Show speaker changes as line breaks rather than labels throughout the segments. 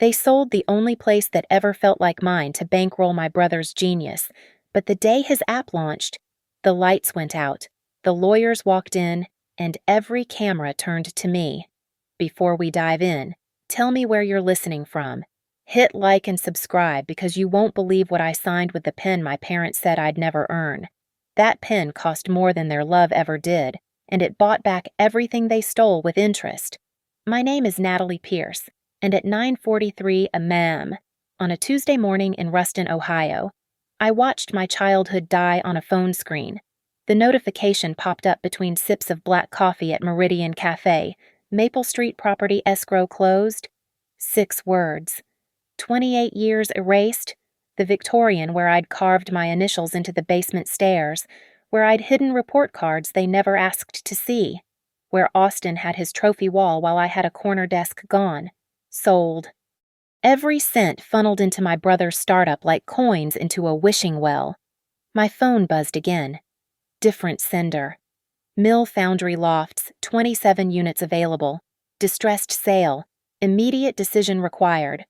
They sold the only place that ever felt like mine to bankroll my brother's genius, but the day his app launched, the lights went out, the lawyers walked in, and every camera turned to me. Before we dive in, tell me where you're listening from. Hit like and subscribe because you won't believe what I signed with the pen my parents said I'd never earn. That pen cost more than their love ever did, and it bought back everything they stole with interest. My name is Natalie Pierce, and at 9:43 a.m. on a Tuesday morning in Ruston, Ohio, I watched my childhood die on a phone screen. The notification popped up between sips of black coffee at Meridian Cafe. Maple Street property escrow closed. 6 words. 28 years erased. The Victorian where I'd carved my initials into the basement stairs, where I'd hidden report cards they never asked to see, where Austin had his trophy wall while I had a corner desk gone. Sold. Every cent funneled into my brother's startup like coins into a wishing well. My phone buzzed again. Different sender. Mill Foundry Lofts, 27 units available. Distressed sale. Immediate decision required.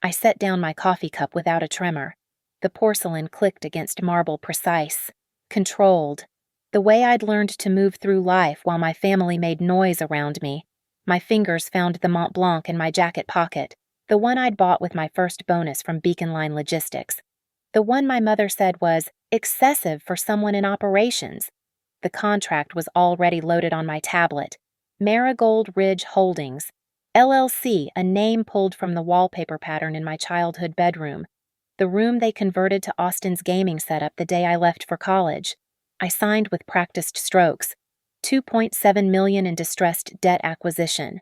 I set down my coffee cup without a tremor. The porcelain clicked against marble precise. Controlled. The way I'd learned to move through life while my family made noise around me. My fingers found the Mont Blanc in my jacket pocket, the one I'd bought with my first bonus from Beacon Line Logistics. The one my mother said was excessive for someone in operations. The contract was already loaded on my tablet. Marigold Ridge Holdings, LLC, a name pulled from the wallpaper pattern in my childhood bedroom. The room they converted to Austin's gaming setup the day I left for college. I signed with practiced strokes. $2.7 million in distressed debt acquisition.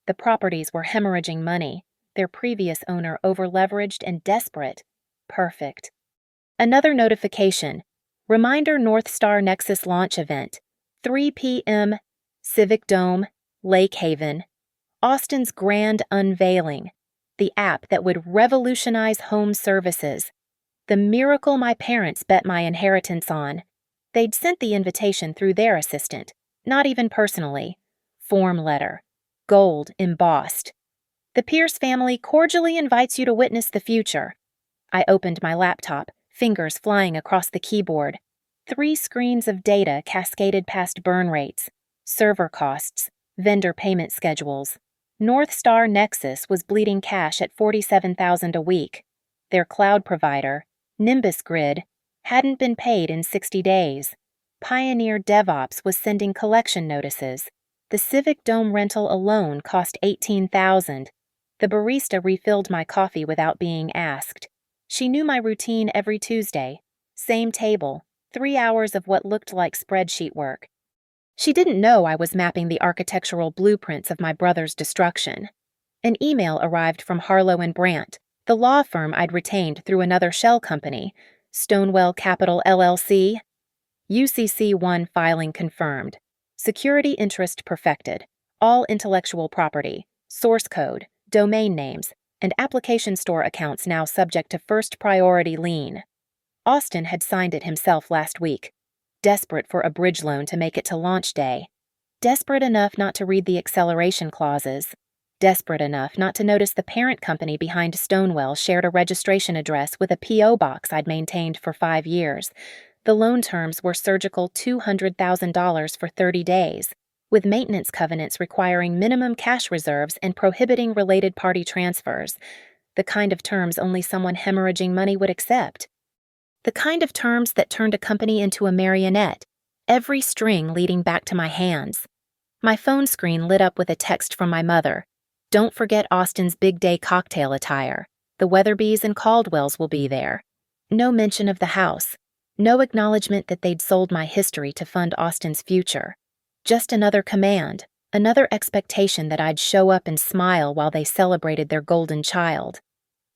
The properties were hemorrhaging money. Their previous owner over-leveraged and desperate. Perfect. Another notification. Reminder North Star Nexus launch event. 3 p.m. Civic Dome, Lake Haven. Austin's grand unveiling. The app that would revolutionize home services. The miracle my parents bet my inheritance on. They'd sent the invitation through their assistant, not even personally. Form letter. Gold embossed. The Pierce family cordially invites you to witness the future. I opened my laptop, fingers flying across the keyboard. 3 screens of data cascaded past burn rates, server costs, vendor payment schedules. North Star Nexus was bleeding cash at $47,000 a week. Their cloud provider, Nimbus Grid, hadn't been paid in 60 days. Pioneer DevOps was sending collection notices. The Civic Dome rental alone cost $18,000. The barista refilled my coffee without being asked. She knew my routine every Tuesday. Same table, 3 hours of what looked like spreadsheet work. She didn't know I was mapping the architectural blueprints of my brother's destruction. An email arrived from Harlow and Brandt, the law firm I'd retained through another shell company, Stonewell Capital LLC. UCC-1 filing confirmed. Security interest perfected. All intellectual property, source code, domain names, and application store accounts now subject to first priority lien. Austin had signed it himself last week. Desperate for a bridge loan to make it to launch day. Desperate enough not to read the acceleration clauses. Desperate enough not to notice the parent company behind Stonewell shared a registration address with a P.O. box I'd maintained for 5 years. The loan terms were surgical $200,000 for 30 days, with maintenance covenants requiring minimum cash reserves and prohibiting related party transfers. The kind of terms only someone hemorrhaging money would accept. The kind of terms that turned a company into a marionette, every string leading back to my hands. My phone screen lit up with a text from my mother. Don't forget Austin's big day cocktail attire. The Weatherbys and Caldwells will be there. No mention of the house. No acknowledgement that they'd sold my history to fund Austin's future. Just another command, another expectation that I'd show up and smile while they celebrated their golden child.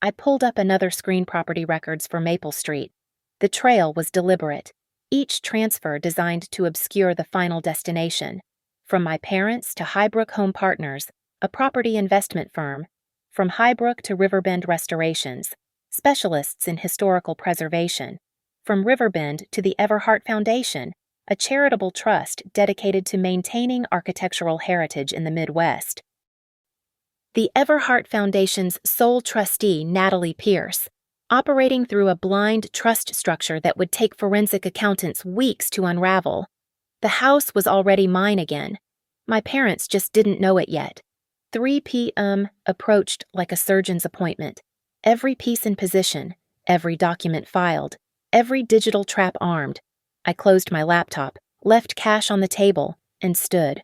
I pulled up another screen property records for Maple Street. The trail was deliberate, each transfer designed to obscure the final destination. From my parents to Highbrook Home Partners, a property investment firm. From Highbrook to Riverbend Restorations, specialists in historical preservation. From Riverbend to the Everhart Foundation, a charitable trust dedicated to maintaining architectural heritage in the Midwest. The Everhart Foundation's sole trustee, Natalie Pierce, operating through a blind trust structure that would take forensic accountants weeks to unravel. The house was already mine again. My parents just didn't know it yet. 3 p.m. approached like a surgeon's appointment. Every piece in position, every document filed, every digital trap armed. I closed my laptop, left cash on the table, and stood.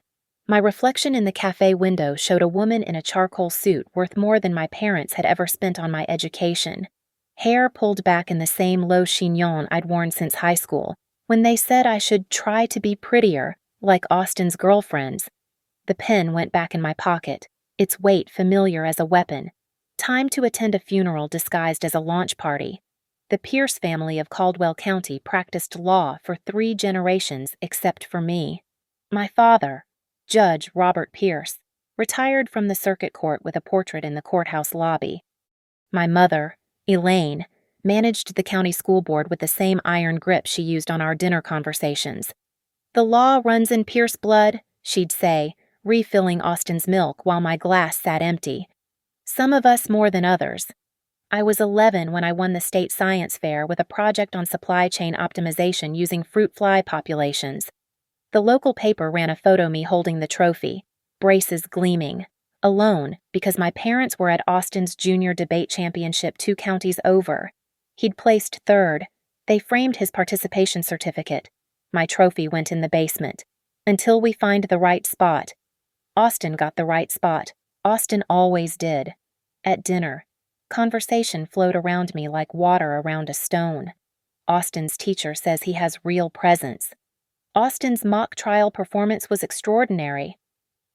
My reflection in the cafe window showed a woman in a charcoal suit worth more than my parents had ever spent on my education. Hair pulled back in the same low chignon I'd worn since high school, when they said I should try to be prettier, like Austin's girlfriends. The pen went back in my pocket, its weight familiar as a weapon. Time to attend a funeral disguised as a launch party. The Pierce family of Caldwell County practiced law for 3 generations except for me. My father, Judge Robert Pierce, retired from the circuit court with a portrait in the courthouse lobby. My mother, Elaine, managed the county school board with the same iron grip she used on our dinner conversations. "The law runs in Pierce blood," she'd say, refilling Austin's milk while my glass sat empty. Some of us more than others. I was 11 when I won the state science fair with a project on supply chain optimization using fruit fly populations. The local paper ran a photo of me holding the trophy, braces gleaming, alone because my parents were at Austin's junior debate championship 2 counties over. He'd placed 3rd. They framed his participation certificate. My trophy went in the basement. Until we find the right spot. Austin got the right spot. Austin always did. At dinner, conversation flowed around me like water around a stone. Austin's teacher says he has real presence. Austin's mock trial performance was extraordinary.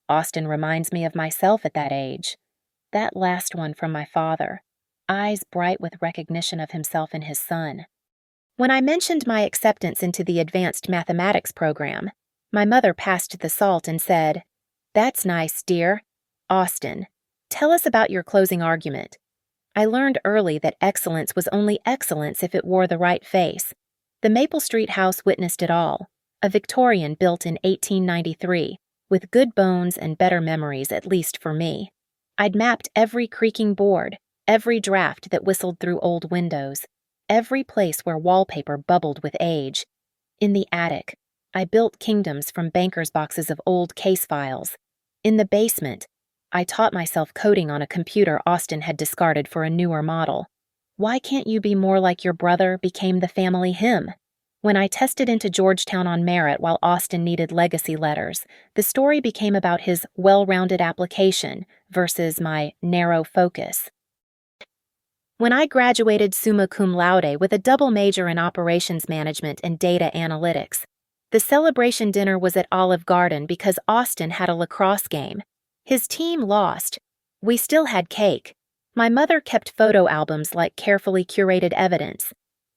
Austin reminds me of myself at that age. That last one from my father, eyes bright with recognition of himself in his son. When I mentioned my acceptance into the advanced mathematics program, my mother passed the salt and said, "That's nice, dear. Austin, tell us about your closing argument." I learned early that excellence was only excellence if it wore the right face. The Maple Street house witnessed it all. A Victorian built in 1893, with good bones and better memories, at least for me. I'd mapped every creaking board, every draft that whistled through old windows, every place where wallpaper bubbled with age. In the attic, I built kingdoms from bankers' boxes of old case files. In the basement, I taught myself coding on a computer Austin had discarded for a newer model. "Why can't you be more like your brother?" became the family hymn. When I tested into Georgetown on merit while Austin needed legacy letters, the story became about his well-rounded application versus my narrow focus. When I graduated summa cum laude with a double major in operations management and data analytics, the celebration dinner was at Olive Garden because Austin had a lacrosse game. His team lost. We still had cake. My mother kept photo albums like carefully curated evidence.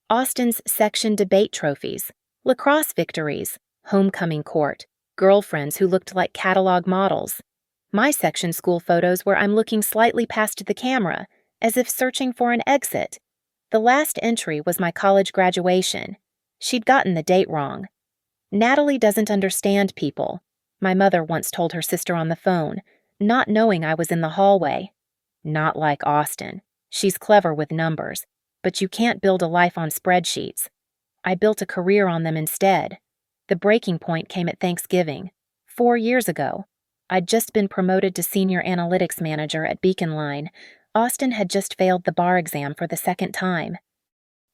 Austin's section debate trophies, lacrosse victories, homecoming court, girlfriends who looked like catalog models. My section school photos where I'm looking slightly past the camera, as if searching for an exit. The last entry was my college graduation. She'd gotten the date wrong. "Natalie doesn't understand people," my mother once told her sister on the phone, not knowing I was in the hallway. "Not like Austin. She's clever with numbers. But you can't build a life on spreadsheets." I built a career on them instead. The breaking point came at Thanksgiving, 4 years ago. I'd just been promoted to senior analytics manager at Beacon Line. Austin had just failed the bar exam for the 2nd time.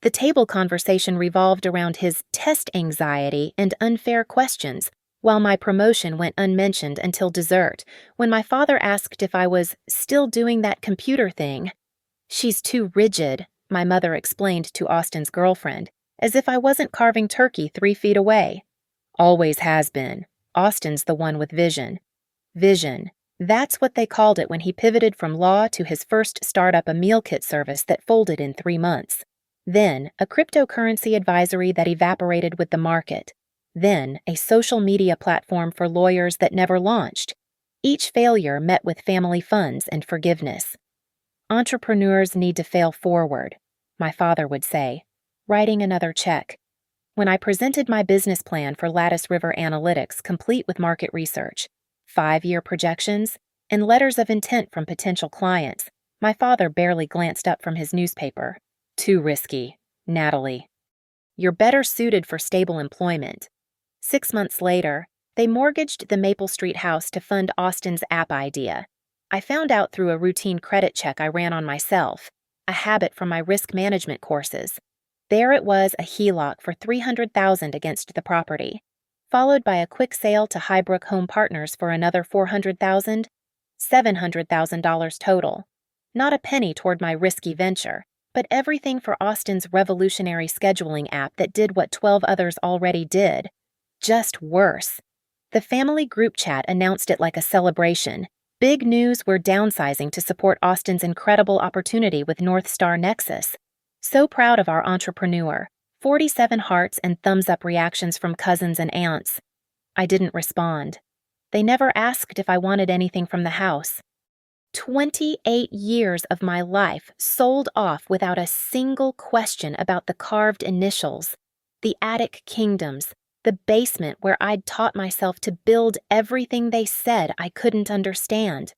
The table conversation revolved around his test anxiety and unfair questions, while my promotion went unmentioned until dessert, when my father asked if I was still doing that computer thing. "She's too rigid," my mother explained to Austin's girlfriend, as if I wasn't carving turkey 3 feet away. "Always has been. Austin's the one with vision." Vision. That's what they called it when he pivoted from law to his first startup, a meal kit service that folded in 3 months. Then, a cryptocurrency advisory that evaporated with the market. Then, a social media platform for lawyers that never launched. Each failure met with family funds and forgiveness. "Entrepreneurs need to fail forward," my father would say, writing another check. When I presented my business plan for Lattice River Analytics, complete with market research, 5-year projections, and letters of intent from potential clients. My father barely glanced up from his newspaper. Too risky, Natalie. You're better suited for stable employment. 6 months later, they mortgaged the Maple Street house to fund Austin's app idea. I found out through a routine credit check I ran on myself, a habit from my risk management courses. There it was, a HELOC for $300,000 against the property, followed by a quick sale to Highbrook Home Partners for another $400,000, $700,000 total. Not a penny toward my risky venture, but everything for Austin's revolutionary scheduling app that did what 12 others already did. Just worse. The family group chat announced it like a celebration. Big news, we're downsizing to support Austin's incredible opportunity with North Star Nexus. So proud of our entrepreneur. 47 hearts and thumbs up reactions from cousins and aunts. I didn't respond. They never asked if I wanted anything from the house. 28 years of my life sold off without a single question about the carved initials, the attic kingdoms, the basement where I'd taught myself to build everything they said I couldn't understand.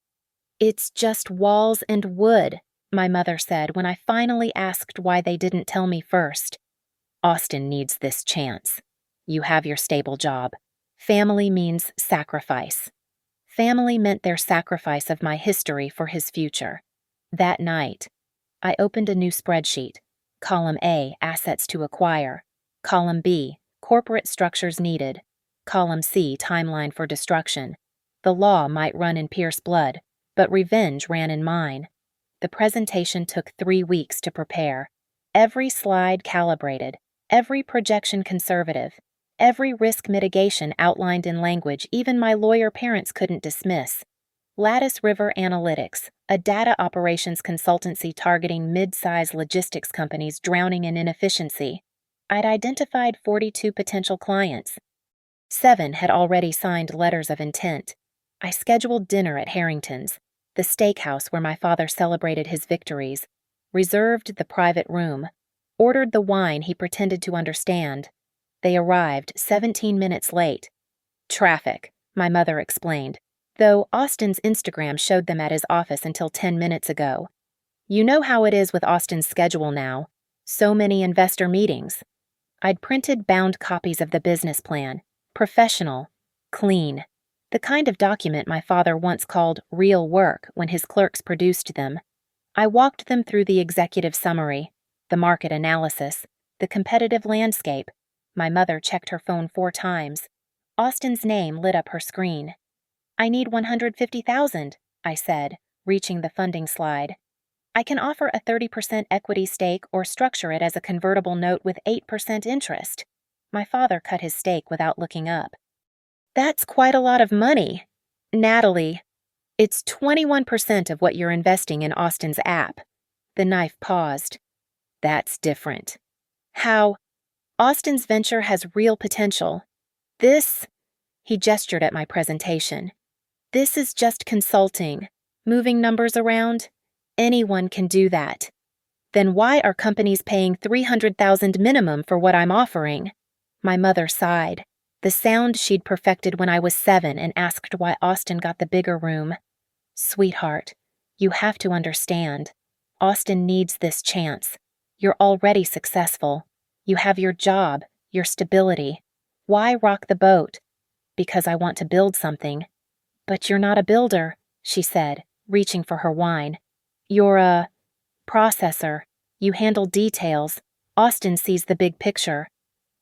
It's just walls and wood, my mother said when I finally asked why they didn't tell me first. Austin needs this chance. You have your stable job. Family means sacrifice. Family meant their sacrifice of my history for his future. That night, I opened a new spreadsheet. Column A, assets to acquire. Column B, corporate structures needed. Column C, timeline for destruction. The law might run in Pierce's blood, but revenge ran in mine. The presentation took 3 weeks to prepare. Every slide calibrated, every projection conservative, every risk mitigation outlined in language even my lawyer parents couldn't dismiss. Lattice River Analytics, a data operations consultancy targeting mid-size logistics companies drowning in inefficiency. I'd identified 42 potential clients. 7 had already signed letters of intent. I scheduled dinner at Harrington's, the steakhouse where my father celebrated his victories, reserved the private room, ordered the wine he pretended to understand. They arrived 17 minutes late. Traffic, my mother explained, though Austin's Instagram showed them at his office until 10 minutes ago. You know how it is with Austin's schedule now. So many investor meetings. I'd printed bound copies of the business plan. Professional. Clean. The kind of document my father once called real work when his clerks produced them. I walked them through the executive summary, the market analysis, the competitive landscape. My mother checked her phone 4 times. Austin's name lit up her screen. I need $150,000, I said, reaching the funding slide. I can offer a 30% equity stake or structure it as a convertible note with 8% interest. My father cut his steak without looking up. That's quite a lot of money. Natalie, it's 21% of what you're investing in Austin's app. The knife paused. That's different. How? Austin's venture has real potential. This, he gestured at my presentation. This is just consulting, moving numbers around. Anyone can do that. Then why are companies paying $300,000 minimum for what I'm offering? My mother sighed, the sound she'd perfected when I was 7, and asked why Austin got the bigger room. Sweetheart, you have to understand. Austin needs this chance. You're already successful. You have your job, your stability. Why rock the boat? Because I want to build something. But you're not a builder, she said, reaching for her wine. You're a processor. You handle details. Austin sees the big picture.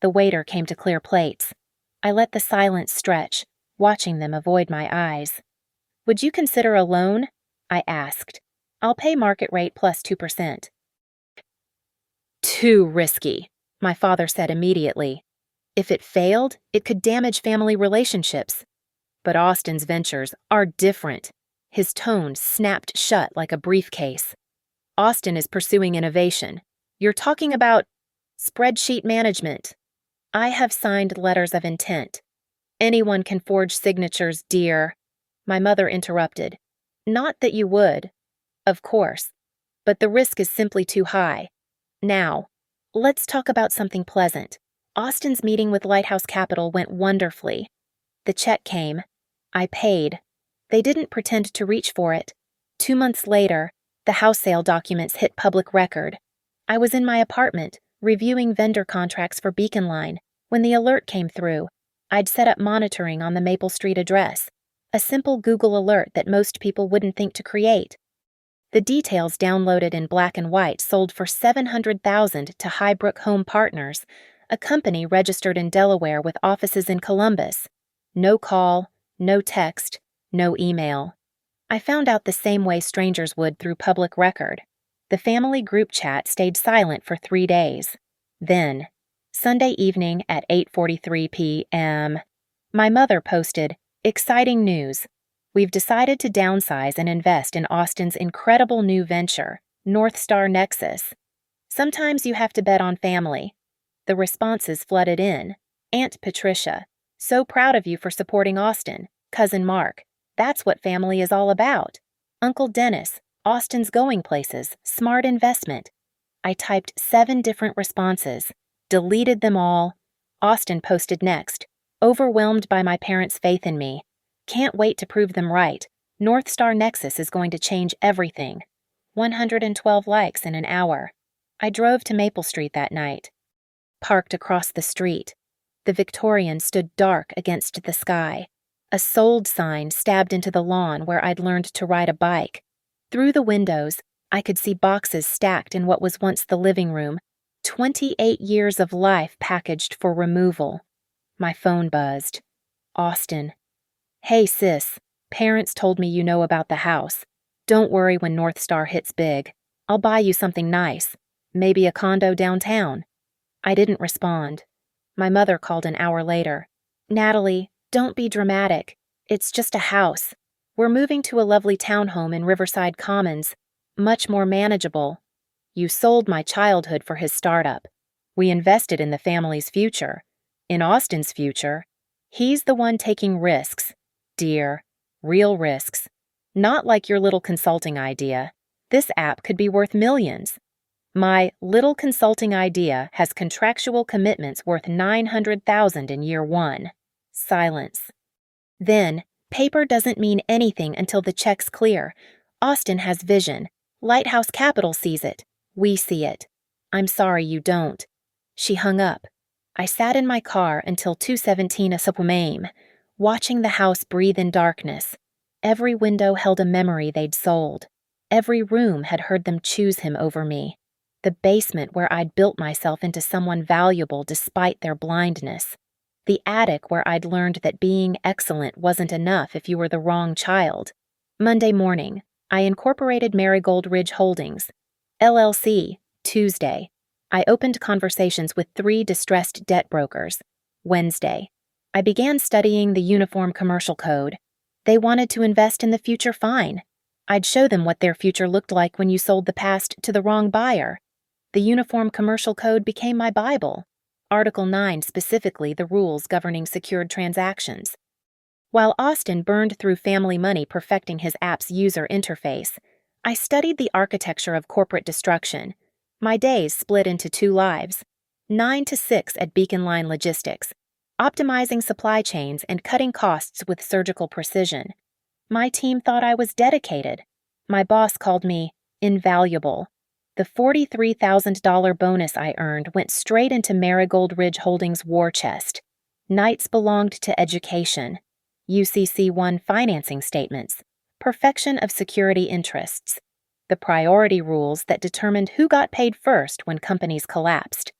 The waiter came to clear plates. I let the silence stretch, watching them avoid my eyes. Would you consider a loan? I asked. I'll pay market rate plus 2%. Too risky, my father said immediately. If it failed, it could damage family relationships. But Austin's ventures are different. His tone snapped shut like a briefcase. Austin is pursuing innovation. You're talking about spreadsheet management. I have signed letters of intent. Anyone can forge signatures, dear. My mother interrupted. Not that you would. Of course. But the risk is simply too high. Now, let's talk about something pleasant. Austin's meeting with Lighthouse Capital went wonderfully. The check came. I paid. They didn't pretend to reach for it. 2 months later, the house sale documents hit public record. I was in my apartment, reviewing vendor contracts for Beacon Line, when the alert came through. I'd set up monitoring on the Maple Street address, a simple Google alert that most people wouldn't think to create. The details downloaded in black and white sold for $700,000 to Highbrook Home Partners, a company registered in Delaware with offices in Columbus. No call, no text, no email. I found out the same way strangers would through public record. The family group chat stayed silent for 3 days. Then, Sunday evening at 8:43 p.m., my mother posted, "Exciting news. We've decided to downsize and invest in Austin's incredible new venture, North Star Nexus. Sometimes you have to bet on family." The responses flooded in. Aunt Patricia, "So proud of you for supporting Austin." Cousin Mark, "That's what family is all about." Uncle Dennis, "Austin's going places, smart investment." I typed 7 different responses, deleted them all. Austin posted next, "Overwhelmed by my parents' faith in me. Can't wait to prove them right. North Star Nexus is going to change everything." 112 likes in an hour. I drove to Maple Street that night. Parked across the street. The Victorian stood dark against the sky. A sold sign stabbed into the lawn where I'd learned to ride a bike. Through the windows, I could see boxes stacked in what was once the living room. 28 years of life packaged for removal. My phone buzzed. Austin. "Hey sis, parents told me you know about the house. Don't worry when North Star hits big. I'll buy you something nice. Maybe a condo downtown." I didn't respond. My mother called an hour later. "Natalie, don't be dramatic. It's just a house. We're moving to a lovely townhome in Riverside Commons. Much more manageable. You sold my childhood for his startup. We invested in the family's future. In Austin's future. He's the one taking risks, dear. Real risks. Not like your little consulting idea. This app could be worth millions. My little consulting idea has contractual commitments worth $900,000 in year 1. Silence. Then, paper doesn't mean anything until the check's clear. Austin has vision. Lighthouse Capital sees it. We see it. I'm sorry you don't. She hung up. I sat in my car until 2:17 a.m., watching the house breathe in darkness. Every window held a memory they'd sold. Every room had heard them choose him over me. The basement where I'd built myself into someone valuable despite their blindness. The attic where I'd learned that being excellent wasn't enough if you were the wrong child. Monday morning, I incorporated Marigold Ridge Holdings, LLC, Tuesday. I opened conversations with 3 distressed debt brokers. Wednesday, I began studying the Uniform Commercial Code. They wanted to invest in the future fine. I'd show them what their future looked like when you sold the past to the wrong buyer. The Uniform Commercial Code became my Bible. Article 9 specifically the rules governing secured transactions. While Austin burned through family money perfecting his app's user interface, I studied the architecture of corporate destruction. My days split into 2 lives. 9 to 6 at Beacon Line Logistics, optimizing supply chains and cutting costs with surgical precision. My team thought I was dedicated. My boss called me invaluable. The $43,000 bonus I earned went straight into Marigold Ridge Holdings' war chest. Nights belonged to education. UCC 1 financing statements. Perfection of security interests. The priority rules that determined who got paid first when companies collapsed.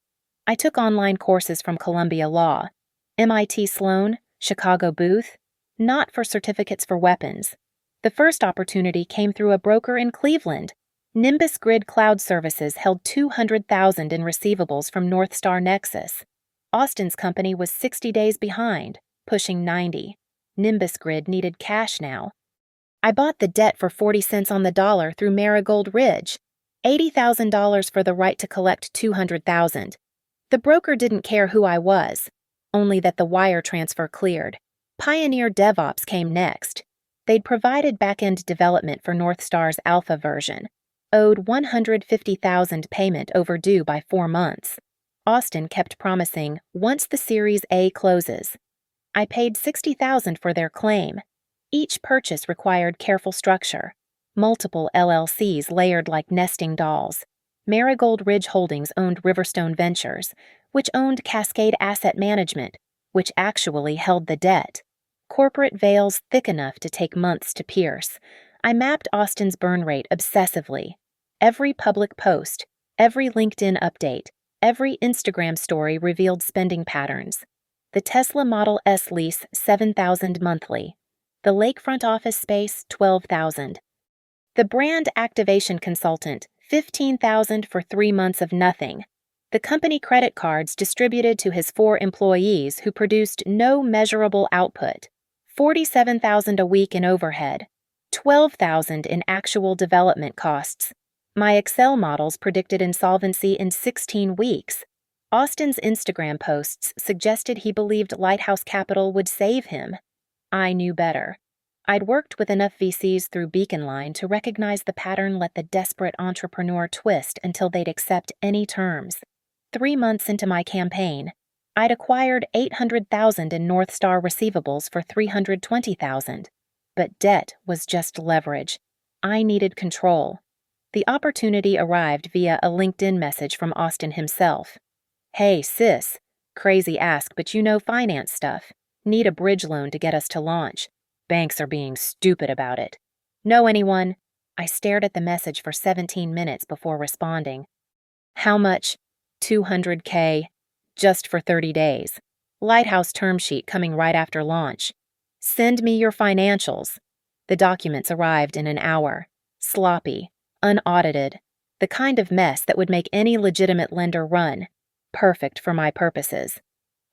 I took online courses from Columbia Law, MIT Sloan, Chicago Booth, not for certificates for weapons. The first opportunity came through a broker in Cleveland. Nimbus Grid Cloud Services held $200,000 in receivables from North Star Nexus. Austin's company was 60 days behind, pushing 90. Nimbus Grid needed cash now. I bought the debt for 40 cents on the dollar through Marigold Ridge, $80,000 for the right to collect $200,000. The broker didn't care who I was, only that the wire transfer cleared. Pioneer DevOps came next. They'd provided back-end development for North Star's alpha version, owed $150,000 payment overdue by 4 months. Austin kept promising, once the Series A closes. I paid $60,000 for their claim. Each purchase required careful structure. Multiple LLCs layered like nesting dolls. Marigold Ridge Holdings owned Riverstone Ventures, which owned Cascade Asset Management, which actually held the debt. Corporate veils thick enough to take months to pierce. I mapped Austin's burn rate obsessively. Every public post, every LinkedIn update, every Instagram story revealed spending patterns. The Tesla Model S lease, $7,000 monthly. The lakefront office space, $12,000. The brand activation consultant, $15,000 for 3 months of nothing. The company credit cards distributed to his 4 employees who produced no measurable output. $47,000 a week in overhead. $12,000 in actual development costs. My Excel models predicted insolvency in 16 weeks. Austin's Instagram posts suggested he believed Lighthouse Capital would save him. I knew better. I'd worked with enough VCs through Beacon Line to recognize the pattern let the desperate entrepreneur twist until they'd accept any terms. 3 months into my campaign, I'd acquired $800,000 in North Star receivables for $320,000. But debt was just leverage. I needed control. The opportunity arrived via a LinkedIn message from Austin himself. Hey, sis. Crazy ask, but you know finance stuff. Need a bridge loan to get us to launch. Banks are being stupid about it. Know anyone? I stared at the message for 17 minutes before responding. How much? $200K. Just for 30 days. Lighthouse term sheet coming right after launch. Send me your financials. The documents arrived in an hour. Sloppy. Unaudited. The kind of mess that would make any legitimate lender run. Perfect for my purposes.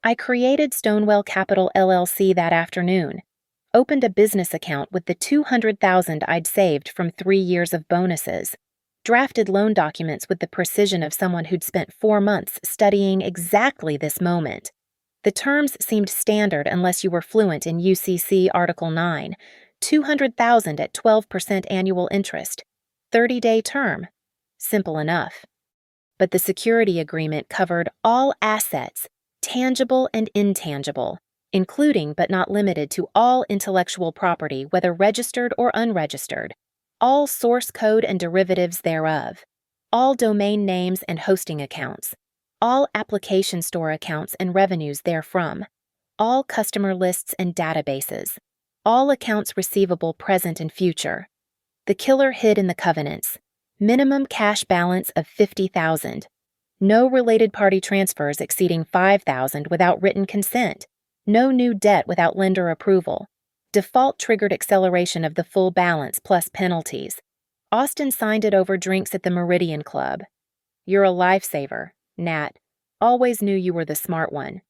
I created Stonewell Capital LLC that afternoon. Opened a business account with the $200,000 I'd saved from 3 years of bonuses. Drafted loan documents with the precision of someone who'd spent 4 months studying exactly this moment. The terms seemed standard unless you were fluent in UCC Article 9. $200,000 at 12% annual interest. 30-day term. Simple enough. But the security agreement covered all assets, tangible and intangible, including but not limited to all intellectual property, whether registered or unregistered, all source code and derivatives thereof, all domain names and hosting accounts, all application store accounts and revenues therefrom, all customer lists and databases, all accounts receivable present and future. The killer hid in the covenants. Minimum cash balance of $50,000. No related party transfers exceeding $5,000 without written consent. No new debt without lender approval. Default triggered acceleration of the full balance plus penalties. Austin signed it over drinks at the Meridian Club. You're a lifesaver, Nat. Always knew you were the smart one.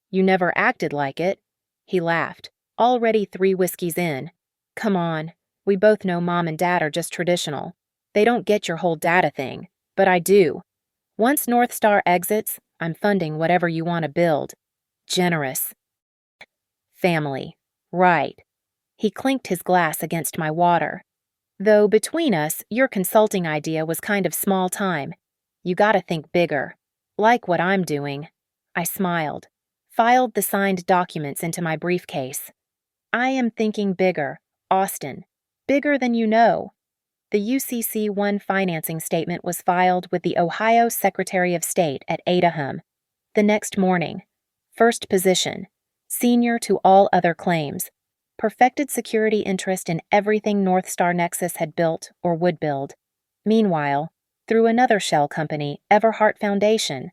You never acted like it. He laughed. Already 3 whiskeys in. Come on. We both know Mom and Dad are just traditional. They don't get your whole data thing, but I do. Once North Star exits, I'm funding whatever you want to build. Generous. Family. Right. He clinked his glass against my water. Though between us, your consulting idea was kind of small time. You gotta think bigger. Like what I'm doing. I smiled. Filed the signed documents into my briefcase. I am thinking bigger, Austin. Bigger than you know. The UCC-1 financing statement was filed with the Ohio Secretary of State at Adaham. The next morning. First position. Senior to all other claims. Perfected security interest in everything North Star Nexus had built or would build. Meanwhile, through another shell company, Everhart Foundation,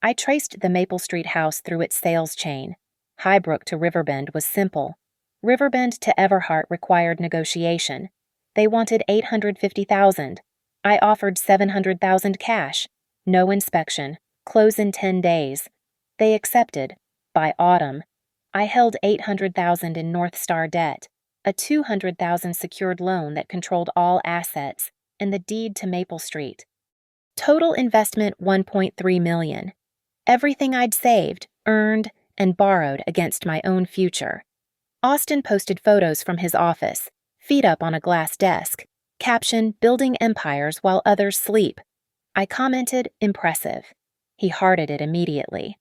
I traced the Maple Street house through its sales chain. Highbrook to Riverbend was simple. Riverbend to Everhart required negotiation. They wanted $850,000. I offered $700,000 cash. No inspection. Close in 10 days. They accepted. By autumn, I held $800,000 in North Star debt, a $200,000 secured loan that controlled all assets, and the deed to Maple Street. Total investment $1.3 million. Everything I'd saved, earned, and borrowed against my own future. Austin posted photos from his office, feet up on a glass desk, caption, "Building empires while others sleep." I commented, "Impressive." He hearted it immediately.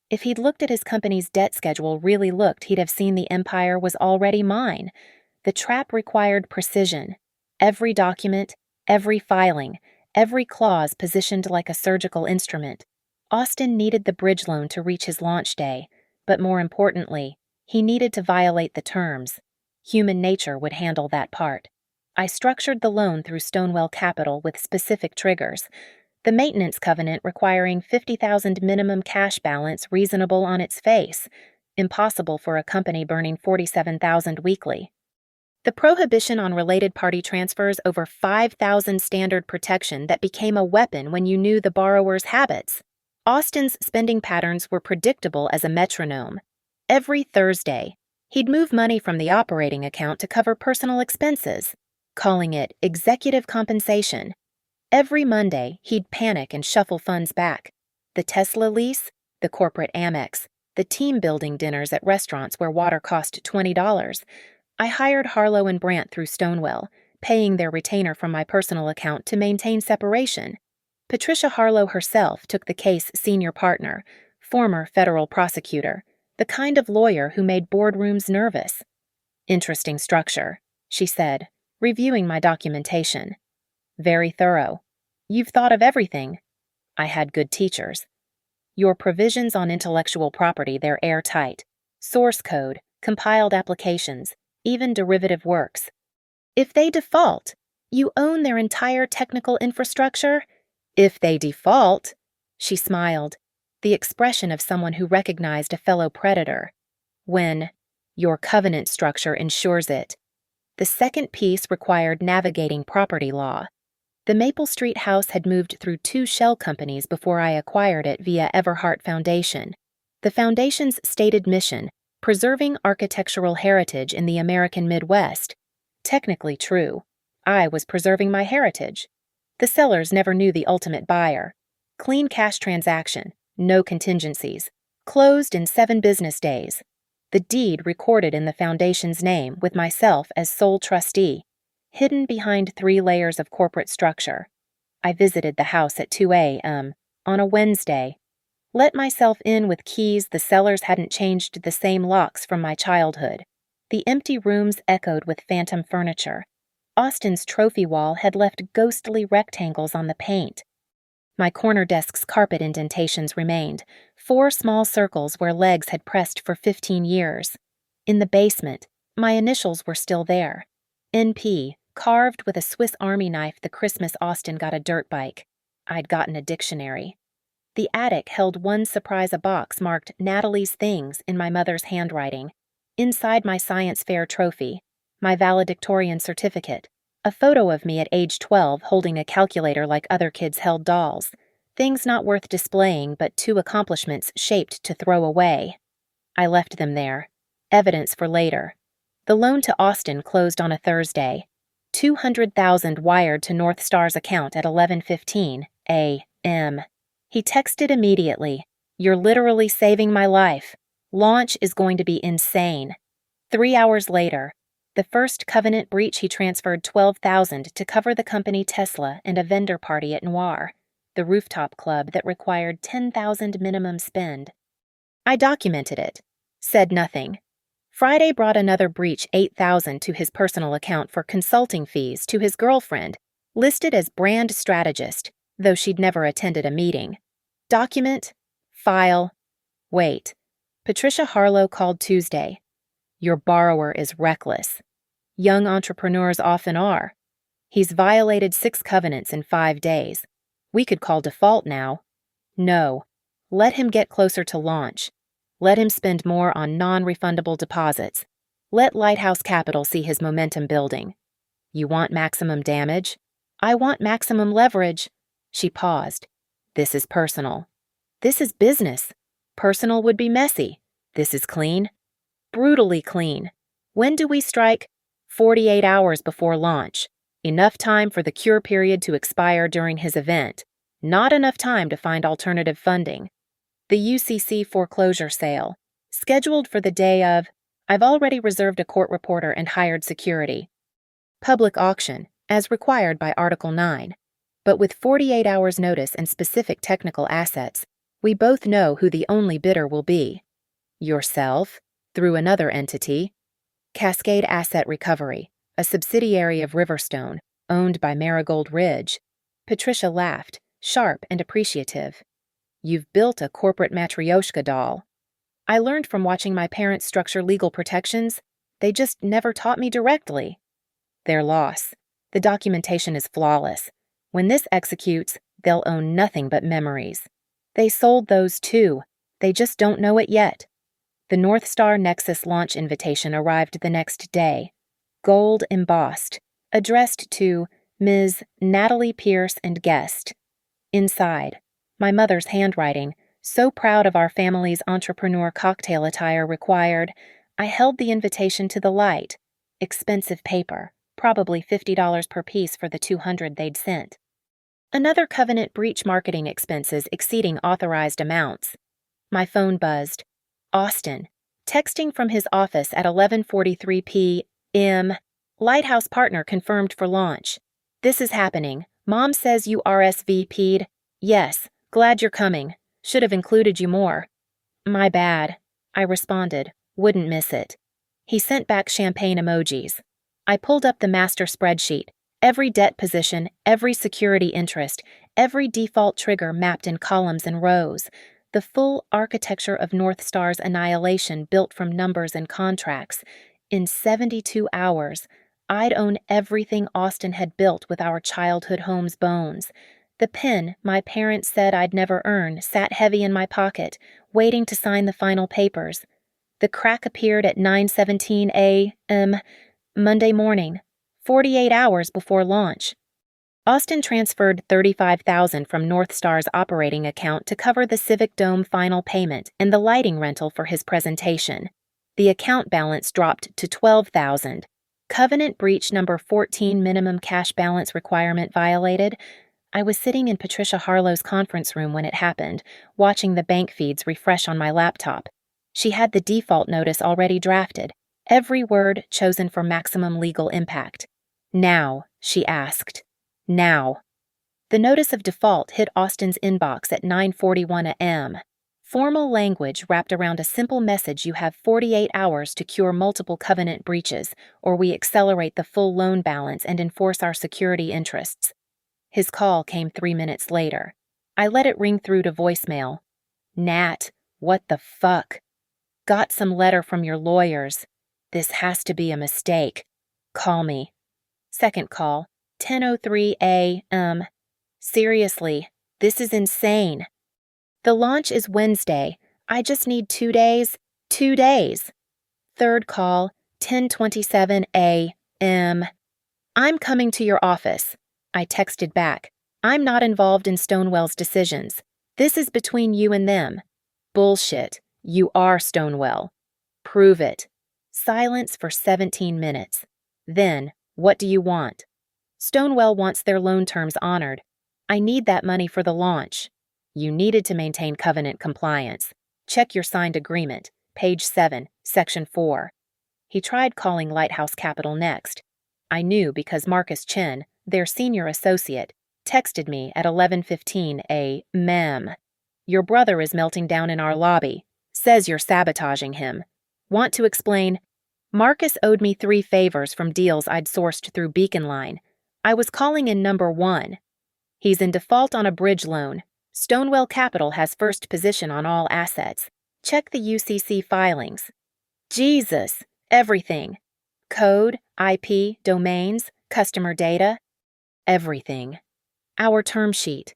If he'd looked at his company's debt schedule, really looked, he'd have seen the empire was already mine. The trap required precision. Every document, every filing, every clause positioned like a surgical instrument. Austin needed the bridge loan to reach his launch day, but more importantly, he needed to violate the terms. Human nature would handle that part. I structured the loan through Stonewell Capital with specific triggers. The maintenance covenant requiring $50,000 minimum cash balance reasonable on its face, impossible for a company burning $47,000 weekly. The prohibition on related party transfers over $5,000 standard protection that became a weapon when you knew the borrower's habits. Austin's spending patterns were predictable as a metronome. Every Thursday, he'd move money from the operating account to cover personal expenses, calling it executive compensation. Every Monday, he'd panic and shuffle funds back. The Tesla lease, the corporate Amex, the team-building dinners at restaurants where water cost $20. I hired Harlow and Brandt through Stonewell, paying their retainer from my personal account to maintain separation. Patricia Harlow herself took the case senior partner, former federal prosecutor, the kind of lawyer who made boardrooms nervous. "Interesting structure," she said, reviewing my documentation. "Very thorough. You've thought of everything." I had good teachers. "Your provisions on intellectual property, they're airtight. Source code, compiled applications, even derivative works. If they default, you own their entire technical infrastructure?" "If they default," she smiled, the expression of someone who recognized a fellow predator. "When your covenant structure ensures it." The second piece required navigating property law. The Maple Street house had moved through 2 shell companies before I acquired it via Everhart Foundation. The foundation's stated mission, preserving architectural heritage in the American Midwest. Technically true. I was preserving my heritage. The sellers never knew the ultimate buyer. Clean cash transaction, no contingencies. Closed in 7 business days. The deed recorded in the foundation's name with myself as sole trustee, hidden behind 3 layers of corporate structure. I visited the house at 2 a.m. on a Wednesday. Let myself in with keys the sellers hadn't changed the same locks from my childhood. The empty rooms echoed with phantom furniture. Austin's trophy wall had left ghostly rectangles on the paint. My corner desk's carpet indentations remained, 4 small circles where legs had pressed for 15 years. In the basement, my initials were still there. NP, carved with a Swiss Army knife the Christmas Austin got a dirt bike. I'd gotten a dictionary. The attic held one surprise, a box marked Natalie's Things in my mother's handwriting. Inside my science fair trophy, my valedictorian certificate, a photo of me at age 12 holding a calculator like other kids held dolls. Things not worth displaying, but 2 accomplishments shaped to throw away. I left them there. Evidence for later. The loan to Austin closed on a Thursday. $200,000 wired to North Star's account at 11:15 a.m. He texted immediately, "You're literally saving my life. Launch is going to be insane." 3 hours later, the first covenant breach, he transferred $12,000 to cover the company Tesla and a vendor party at Noir, the rooftop club that required $10,000 minimum spend. I documented it, said nothing. Friday brought another breach, $8,000 to his personal account for consulting fees to his girlfriend, listed as brand strategist, though she'd never attended a meeting. Document, file, wait. Patricia Harlow called Tuesday. "Your borrower is reckless. Young entrepreneurs often are. He's violated 6 covenants in 5 days. We could call default now." "No. Let him get closer to launch. Let him spend more on non-refundable deposits. Let Lighthouse Capital see his momentum building." "You want maximum damage?" "I want maximum leverage." She paused. "This is personal." "This is business. Personal would be messy. This is clean." "Brutally clean. When do we strike?" 48 hours before launch. Enough time for the cure period to expire during his event. Not enough time to find alternative funding. The UCC foreclosure sale, scheduled for the day of. I've already reserved a court reporter and hired security. Public auction, as required by Article 9. But with 48 hours notice and specific technical assets, we both know who the only bidder will be. Yourself, through another entity. Cascade Asset Recovery, a subsidiary of Riverstone, owned by Marigold Ridge. Patricia laughed, sharp and appreciative. You've built a corporate matryoshka doll. I learned from watching my parents structure legal protections. They just never taught me directly. Their loss. The documentation is flawless. When this executes, they'll own nothing but memories. They sold those too. They just don't know it yet. The North Star Nexus launch invitation arrived the next day. Gold embossed, addressed to Ms. Natalie Pierce and guest. Inside, my mother's handwriting, so proud of our family's entrepreneur cocktail attire required, I held the invitation to the light. Expensive paper, probably $50 per piece for the 200 they'd sent. Another covenant breach marketing expenses exceeding authorized amounts. My phone buzzed. Austin, texting from his office at 11:43 p.m. Lighthouse partner confirmed for launch. This is happening. Mom says you RSVP'd. Yes, glad you're coming. Should have included you more. My bad, I responded. Wouldn't miss it. He sent back champagne emojis. I pulled up the master spreadsheet. Every debt position, every security interest, every default trigger mapped in columns and rows. The full architecture of North Star's annihilation built from numbers and contracts. In 72 hours, I'd own everything Austin had built with our childhood home's bones. The pen my parents said I'd never earn sat heavy in my pocket, waiting to sign the final papers. The crack appeared at 9:17 a.m. Monday morning, 48 hours before launch. Austin transferred $35,000 from North Star's operating account to cover the Civic Dome final payment and the lighting rental for his presentation. The account balance dropped to $12,000. Covenant breach number 14 minimum cash balance requirement violated. I was sitting in Patricia Harlow's conference room when it happened, watching the bank feeds refresh on my laptop. She had the default notice already drafted, every word chosen for maximum legal impact. Now, she asked. Now. The notice of default hit Austin's inbox at 9:41 a.m. Formal language wrapped around a simple message: you have 48 hours to cure multiple covenant breaches, or we accelerate the full loan balance and enforce our security interests. His call came 3 minutes later. I let it ring through to voicemail. Nat, what the fuck? Got some letter from your lawyers. This has to be a mistake. Call me. Second call, 10:03 a.m. Seriously, this is insane. The launch is Wednesday. I just need 2 days. 2 days. Third call, 10:27 a.m. I'm coming to your office. I texted back. I'm not involved in Stonewell's decisions. This is between you and them. Bullshit. You are Stonewell. Prove it. Silence for 17 minutes. Then, what do you want? Stonewell wants their loan terms honored. I need that money for the launch. You needed to maintain covenant compliance. Check your signed agreement, page 7, section 4. He tried calling Lighthouse Capital next. I knew because Marcus Chen, their senior associate, texted me at 11:15 a.m. Your brother is melting down in our lobby. Says you're sabotaging him. Want to explain? Marcus owed me 3 favors from deals I'd sourced through Beacon Line. I was calling in number 1. He's in default on a bridge loan. Stonewell Capital has first position on all assets. Check the UCC filings. Jesus, everything. Code, IP, domains, customer data. Everything. Our term sheet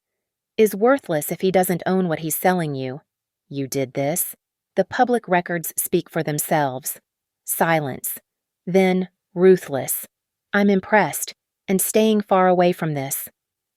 is worthless if he doesn't own what he's selling you. You did this. The public records speak for themselves. Silence. Then, ruthless. I'm impressed, and staying far away from this.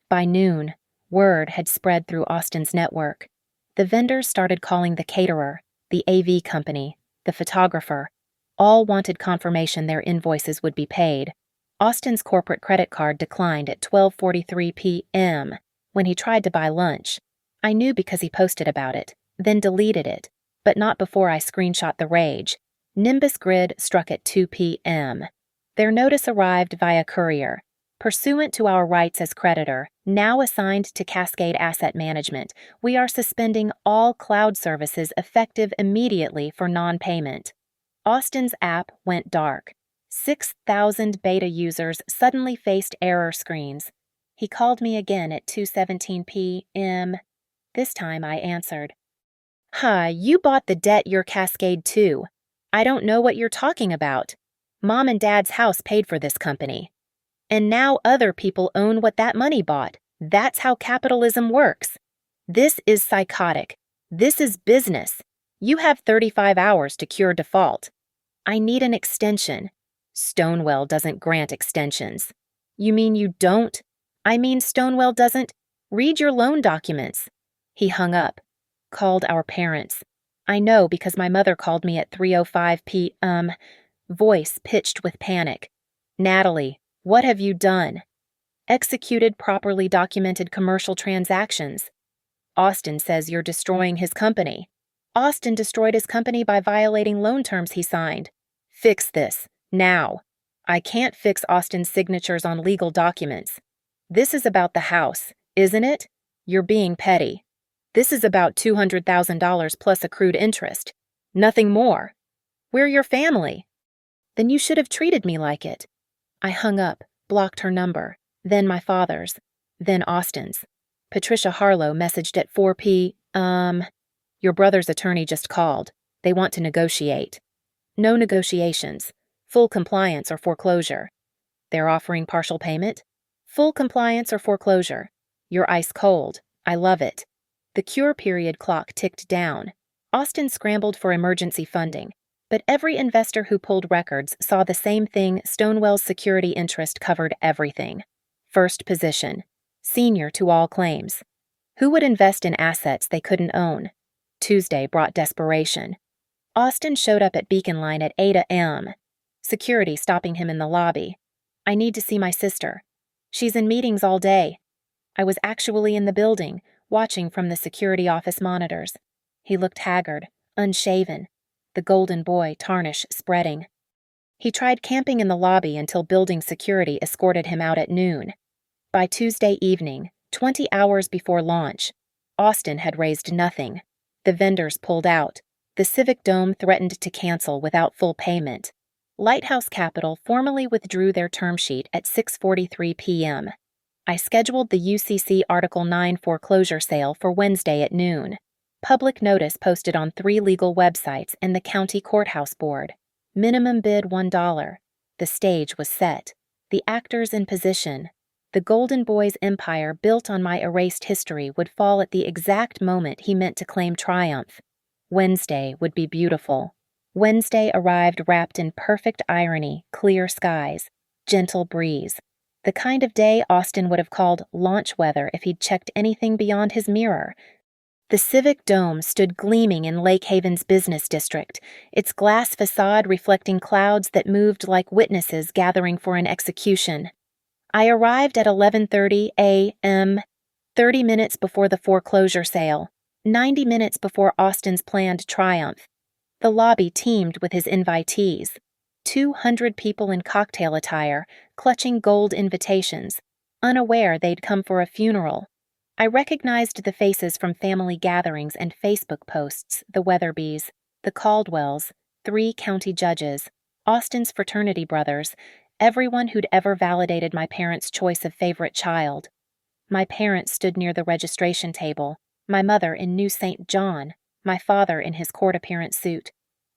By noon, word had spread through Austin's network. The vendors started calling the caterer, the AV company, the photographer. All wanted confirmation their invoices would be paid. Austin's corporate credit card declined at 12:43 p.m. when he tried to buy lunch. I knew because he posted about it, then deleted it, but not before I screenshot the rage. Nimbus Grid struck at 2 p.m. Their notice arrived via courier. Pursuant to our rights as creditor, now assigned to Cascade Asset Management, we are suspending all cloud services effective immediately for non-payment. Austin's app went dark. 6,000 beta users suddenly faced error screens. He called me again at 2:17 p.m. This time I answered. Hi, you bought the debt you're Cascade to. I don't know what you're talking about. Mom and Dad's house paid for this company. And now other people own what that money bought. That's how capitalism works. This is psychotic. This is business. You have 35 hours to cure default. I need an extension. Stonewell doesn't grant extensions. You mean you don't? I mean Stonewell doesn't? Read your loan documents. He hung up. Called our parents. I know because my mother called me at 3:05 p.m. Voice pitched with panic. Natalie, what have you done? Executed properly documented commercial transactions. Austin says you're destroying his company. Austin destroyed his company by violating loan terms he signed. Fix this, now. I can't fix Austin's signatures on legal documents. This is about the house, isn't it? You're being petty. This is about $200,000 plus accrued interest. Nothing more. We're your family. Then you should have treated me like it. I hung up, blocked her number, then my father's, then Austin's. Patricia Harlow messaged at 4 p.m. Your brother's attorney just called. They want to negotiate. No negotiations. Full compliance or foreclosure. They're offering partial payment? Full compliance or foreclosure. You're ice cold. I love it. The cure period clock ticked down. Austin scrambled for emergency funding, but every investor who pulled records saw the same thing. Stonewell's security interest covered everything. First position. Senior to all claims. Who would invest in assets they couldn't own? Tuesday brought desperation. Austin showed up at Beacon Line at 8 a.m. Security stopping him in the lobby. I need to see my sister. She's in meetings all day. I was actually in the building, watching from the security office monitors. He looked haggard, unshaven, the golden boy tarnish spreading. He tried camping in the lobby until building security escorted him out at noon. By Tuesday evening, 20 hours before launch, Austin had raised nothing. The vendors pulled out. The Civic Dome threatened to cancel without full payment. Lighthouse Capital formally withdrew their term sheet at 6:43 p.m. I scheduled the UCC Article 9 foreclosure sale for Wednesday at noon. Public notice posted on 3 legal websites and the county courthouse board. Minimum bid $1. The stage was set. The actors in position. The Golden Boy's empire built on my erased history would fall at the exact moment he meant to claim triumph. Wednesday would be beautiful. Wednesday arrived wrapped in perfect irony, clear skies, gentle breeze. The kind of day Austin would have called launch weather if he'd checked anything beyond his mirror. The Civic Dome stood gleaming in Lake Haven's business district, its glass facade reflecting clouds that moved like witnesses gathering for an execution. I arrived at 11:30 a.m., 30 minutes before the foreclosure sale, 90 minutes before Austin's planned triumph. The lobby teemed with his invitees. 200 people in cocktail attire, clutching gold invitations, unaware they'd come for a funeral. I recognized the faces from family gatherings and Facebook posts, the Weatherbys, the Caldwells, 3 county judges, Austin's fraternity brothers, everyone who'd ever validated my parents' choice of favorite child. My parents stood near the registration table, my mother in new St. John, my father in his court appearance suit.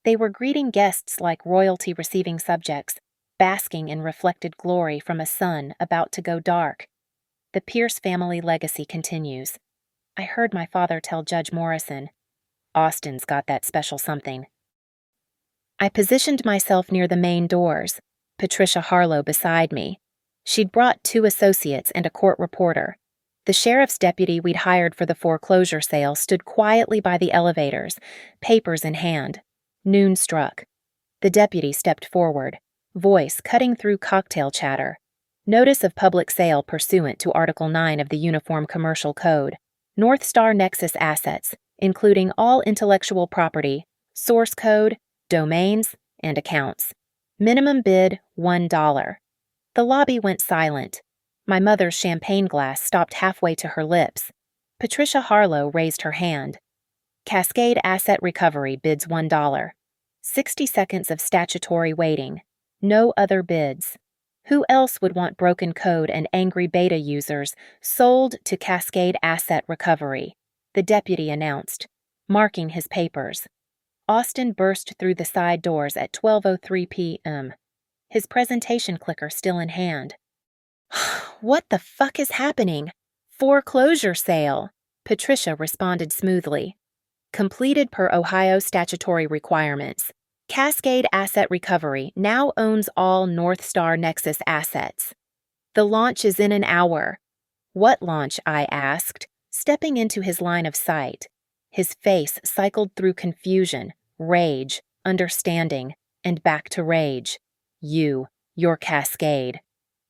They were greeting guests like royalty receiving subjects, basking in reflected glory from a sun about to go dark. The Pierce family legacy continues. I heard my father tell Judge Morrison, Austin's got that special something. I positioned myself near the main doors, Patricia Harlow beside me. She'd brought 2 associates and a court reporter. The sheriff's deputy we'd hired for the foreclosure sale stood quietly by the elevators, papers in hand. Noon struck. The deputy stepped forward, voice cutting through cocktail chatter. Notice of public sale pursuant to Article 9 of the Uniform Commercial Code. North Star Nexus assets, including all intellectual property, source code, domains, and accounts. Minimum bid $1. The lobby went silent. My mother's champagne glass stopped halfway to her lips. Patricia Harlow raised her hand. Cascade Asset Recovery bids $1. 60 seconds of statutory waiting. No other bids. Who else would want broken code and angry beta users sold to Cascade Asset Recovery? The deputy announced, marking his papers. Austin burst through the side doors at 12:03 p.m., his presentation clicker still in hand. What the fuck is happening? Foreclosure sale, Patricia responded smoothly. Completed per Ohio statutory requirements. Cascade Asset Recovery now owns all North Star Nexus assets. The launch is in an hour. What launch? I asked, stepping into his line of sight. His face cycled through confusion, rage, understanding, and back to rage. Your Cascade.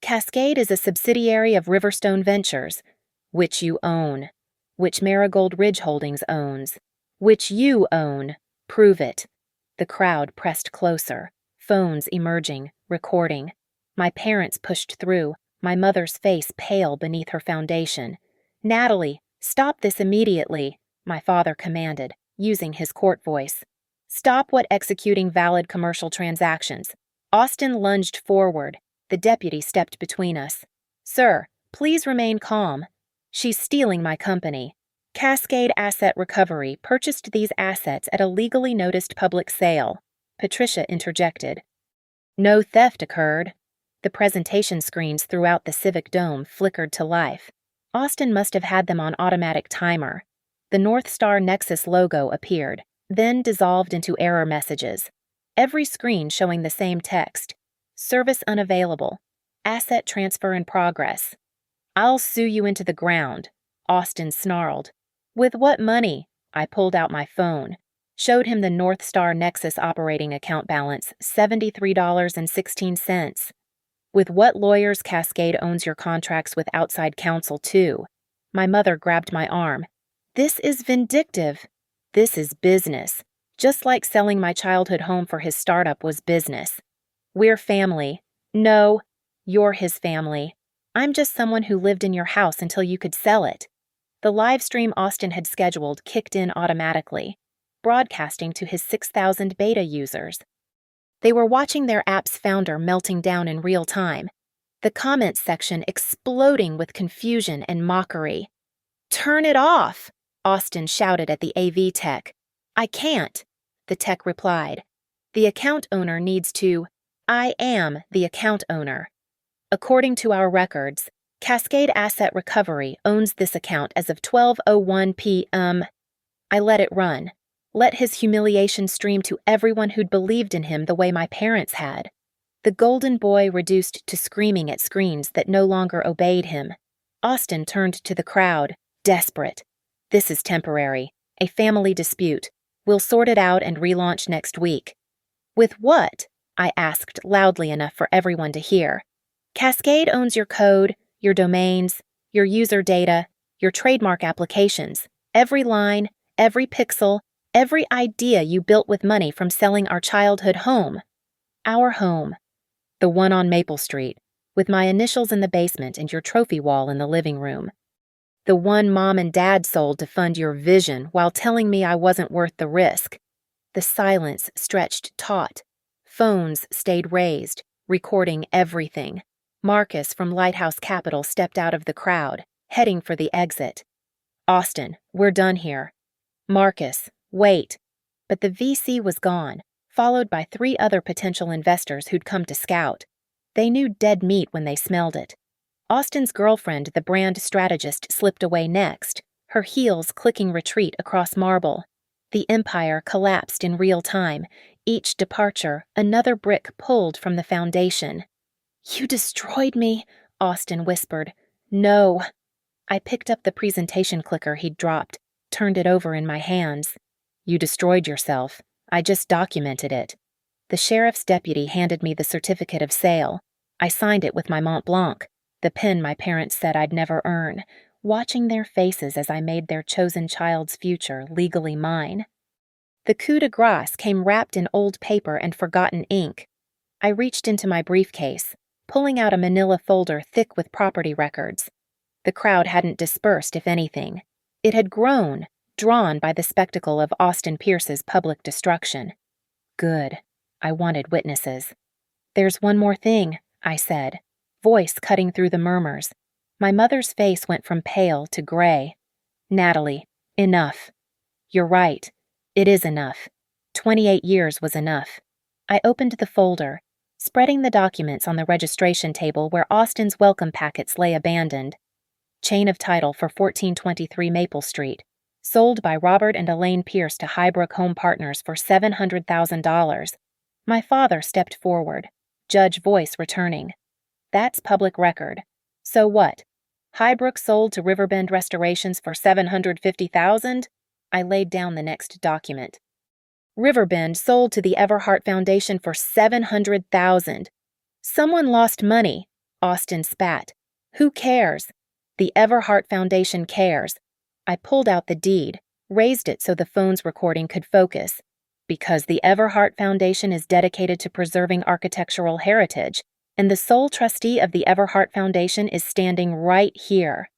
Cascade is a subsidiary of Riverstone Ventures, which you own, which Marigold Ridge Holdings owns, which you own. Prove it. The crowd pressed closer, phones emerging, recording. My parents pushed through, my mother's face pale beneath her foundation. Natalie, stop this immediately, my father commanded, using his court voice. Stop what executing valid commercial transactions. Austin lunged forward. The deputy stepped between us. Sir, please remain calm. She's stealing my company. Cascade Asset Recovery purchased these assets at a legally noticed public sale. Patricia interjected. No theft occurred. The presentation screens throughout the Civic Dome flickered to life. Austin must have had them on automatic timer. The North Star Nexus logo appeared, then dissolved into error messages. Every screen showing the same text. Service unavailable. Asset transfer in progress. I'll sue you into the ground, Austin snarled. With what money? I pulled out my phone, showed him the North Star Nexus operating account balance, $73.16. With what lawyers? Cascade owns your contracts with outside counsel, too. My mother grabbed my arm. This is vindictive. This is business. Just like selling my childhood home for his startup was business. We're family. No, you're his family. I'm just someone who lived in your house until you could sell it. The live stream Austin had scheduled kicked in automatically, broadcasting to his 6,000 beta users. They were watching their app's founder melting down in real time, the comments section exploding with confusion and mockery. Turn it off, Austin shouted at the AV tech. I can't, the tech replied. The account owner needs to. I am the account owner. According to our records, Cascade Asset Recovery owns this account as of 12:01 p.m. I let it run. Let his humiliation stream to everyone who'd believed in him the way my parents had. The golden boy reduced to screaming at screens that no longer obeyed him. Austin turned to the crowd, desperate. This is temporary. A family dispute. We'll sort it out and relaunch next week. With what? I asked loudly enough for everyone to hear. Cascade owns your code, your domains, your user data, your trademark applications, every line, every pixel, every idea you built with money from selling our childhood home. Our home. The one on Maple Street, with my initials in the basement and your trophy wall in the living room. The one Mom and Dad sold to fund your vision while telling me I wasn't worth the risk. The silence stretched taut. Phones stayed raised, recording everything. Marcus from Lighthouse Capital stepped out of the crowd, heading for the exit. Austin, we're done here. Marcus, wait. But the VC was gone, followed by 3 other potential investors who'd come to scout. They knew dead meat when they smelled it. Austin's girlfriend, the brand strategist, slipped away next, her heels clicking retreat across marble. The empire collapsed in real time, each departure another brick pulled from the foundation. You destroyed me, Austin whispered. No. I picked up the presentation clicker he'd dropped, turned it over in my hands. You destroyed yourself. I just documented it. The sheriff's deputy handed me the certificate of sale. I signed it with my Mont Blanc, the pen my parents said I'd never earn, watching their faces as I made their chosen child's future legally mine. The coup de grace came wrapped in old paper and forgotten ink. I reached into my briefcase, pulling out a manila folder thick with property records. The crowd hadn't dispersed, if anything. It had grown, drawn by the spectacle of Austin Pierce's public destruction. Good. I wanted witnesses. There's one more thing, I said, voice cutting through the murmurs. My mother's face went from pale to gray. Natalie, enough. You're right. It is enough. 28 years was enough. I opened the folder, spreading the documents on the registration table where Austin's welcome packets lay abandoned. Chain of title for 1423 Maple Street. Sold by Robert and Elaine Pierce to Highbrook Home Partners for $700,000. My father stepped forward, judge voice returning. That's public record. So what? Highbrook sold to Riverbend Restorations for $750,000? I laid down the next document. Riverbend sold to the Everhart Foundation for $700,000. Someone lost money, Austin spat. Who cares? The Everhart Foundation cares. I pulled out the deed, raised it so the phone's recording could focus. Because the Everhart Foundation is dedicated to preserving architectural heritage, and the sole trustee of the Everhart Foundation is standing right here.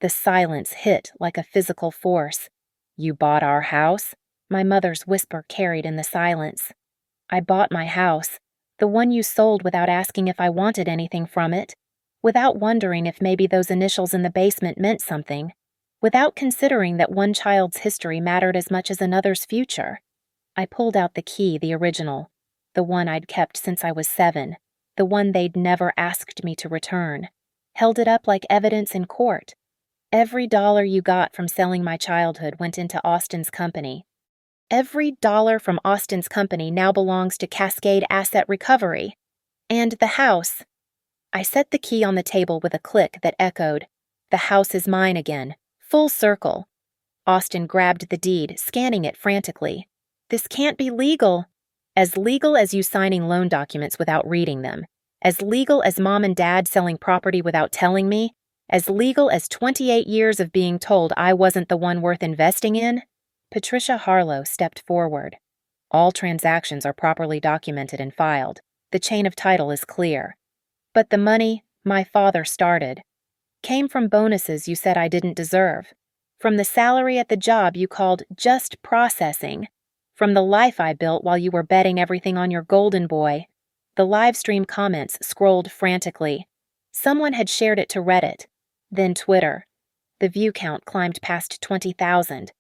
The silence hit like a physical force. You bought our house? My mother's whisper carried in the silence. I bought my house, the one you sold without asking if I wanted anything from it, without wondering if maybe those initials in the basement meant something, without considering that one child's history mattered as much as another's future. I pulled out the key, the original, the one I'd kept since I was 7, the one they'd never asked me to return, held it up like evidence in court. Every dollar you got from selling my childhood went into Austin's company. Every dollar from Austin's company now belongs to Cascade Asset Recovery. And the house. I set the key on the table with a click that echoed. The house is mine again. Full circle. Austin grabbed the deed, scanning it frantically. This can't be legal. As legal as you signing loan documents without reading them. As legal as Mom and Dad selling property without telling me. As legal as 28 years of being told I wasn't the one worth investing in. Patricia Harlow stepped forward. All transactions are properly documented and filed. The chain of title is clear. But the money my father started came from bonuses you said I didn't deserve, from the salary at the job you called just processing, from the life I built while you were betting everything on your golden boy. The live stream comments scrolled frantically. Someone had shared it to Reddit, then Twitter. The view count climbed past 20,000.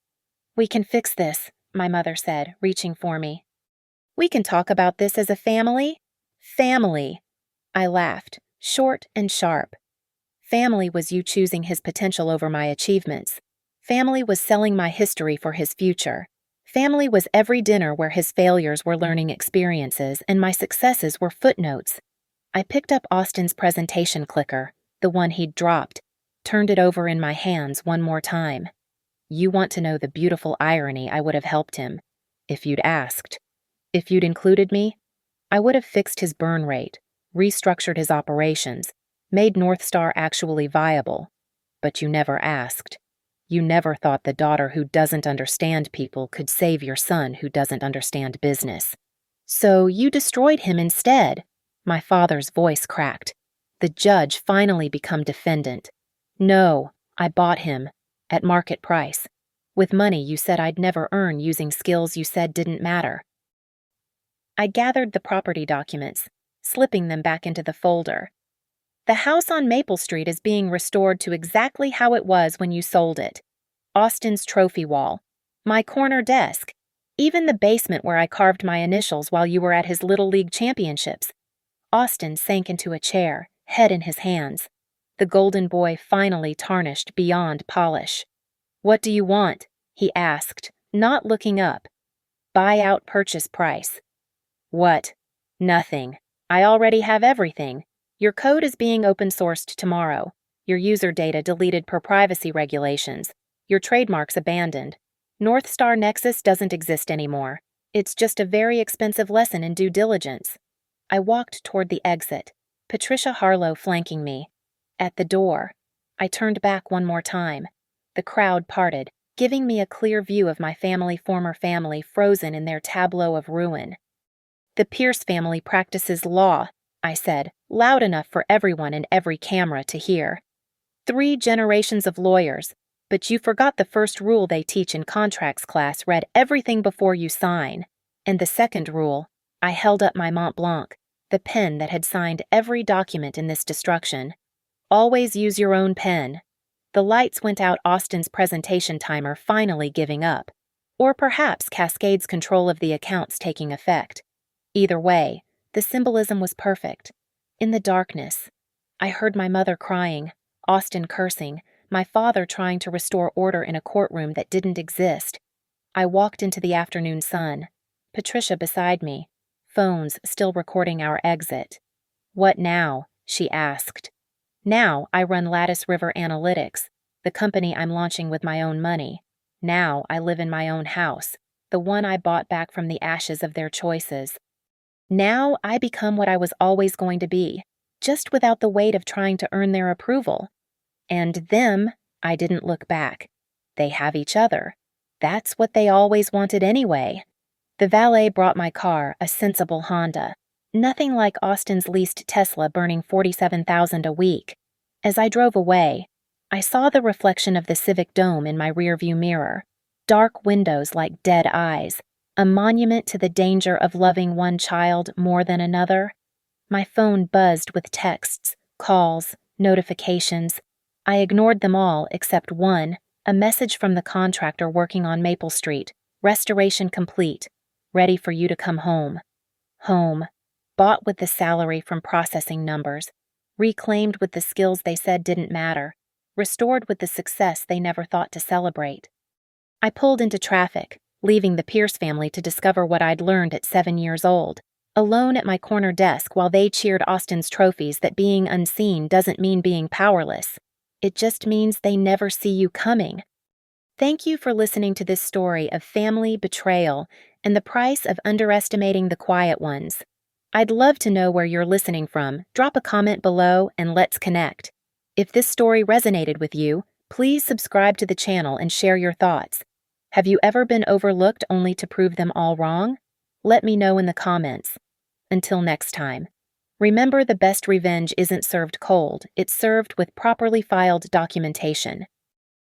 We can fix this, my mother said, reaching for me. We can talk about this as a family? Family. I laughed, short and sharp. Family was you choosing his potential over my achievements. Family was selling my history for his future. Family was every dinner where his failures were learning experiences and my successes were footnotes. I picked up Austin's presentation clicker, the one he'd dropped, turned it over in my hands one more time. You want to know the beautiful irony I would have helped him, if you'd asked. If you'd included me, I would have fixed his burn rate, restructured his operations, made North Star actually viable. But you never asked. You never thought the daughter who doesn't understand people could save your son who doesn't understand business. So you destroyed him instead. My father's voice cracked. The judge finally become defendant. No, I bought him. At market price. With money you said I'd never earn using skills you said didn't matter. I gathered the property documents, slipping them back into the folder. The house on Maple Street is being restored to exactly how it was when you sold it. Austin's trophy wall, my corner desk, even the basement where I carved my initials while you were at his Little League championships. Austin sank into a chair, head in his hands. The golden boy finally tarnished beyond polish. What do you want? He asked, not looking up. Buyout purchase price. What? Nothing. I already have everything. Your code is being open-sourced tomorrow. Your user data deleted per privacy regulations. Your trademarks abandoned. North Star Nexus doesn't exist anymore. It's just a very expensive lesson in due diligence. I walked toward the exit, Patricia Harlow flanking me. At the door, I turned back one more time. The crowd parted, giving me a clear view of my former family frozen in their tableau of ruin. The Pierce family practices law, I said, loud enough for everyone and every camera to hear. 3 generations of lawyers, but you forgot the first rule they teach in contracts class read everything before you sign. And the second rule, I held up my Mont Blanc, the pen that had signed every document in this destruction. Always use your own pen. The lights went out, Austin's presentation timer finally giving up. Or perhaps Cascade's control of the accounts taking effect. Either way, the symbolism was perfect. In the darkness, I heard my mother crying, Austin cursing, my father trying to restore order in a courtroom that didn't exist. I walked into the afternoon sun. Patricia beside me, phones still recording our exit. "What now?" she asked. "Now I run Lattice River Analytics, the company I'm launching with my own money. Now I live in my own house, the one I bought back from the ashes of their choices. Now I become what I was always going to be, just without the weight of trying to earn their approval. And them, I didn't look back. They have each other. That's what they always wanted anyway." The valet brought my car, a sensible Honda. Nothing like Austin's leased Tesla burning $47,000 a week. As I drove away, I saw the reflection of the Civic Dome in my rearview mirror. Dark windows like dead eyes, a monument to the danger of loving one child more than another. My phone buzzed with texts, calls, notifications. I ignored them all except one, a message from the contractor working on Maple Street. Restoration complete. Ready for you to come home. Home. Bought with the salary from processing numbers. Reclaimed with the skills they said didn't matter. Restored with the success they never thought to celebrate. I pulled into traffic, leaving the Pierce family to discover what I'd learned at 7 years old. Alone at my corner desk while they cheered Austin's trophies that being unseen doesn't mean being powerless. It just means they never see you coming. Thank you for listening to this story of family betrayal and the price of underestimating the quiet ones. I'd love to know where you're listening from. Drop a comment below and let's connect. If this story resonated with you, please subscribe to the channel and share your thoughts. Have you ever been overlooked only to prove them all wrong? Let me know in the comments. Until next time. Remember, the best revenge isn't served cold, it's served with properly filed documentation.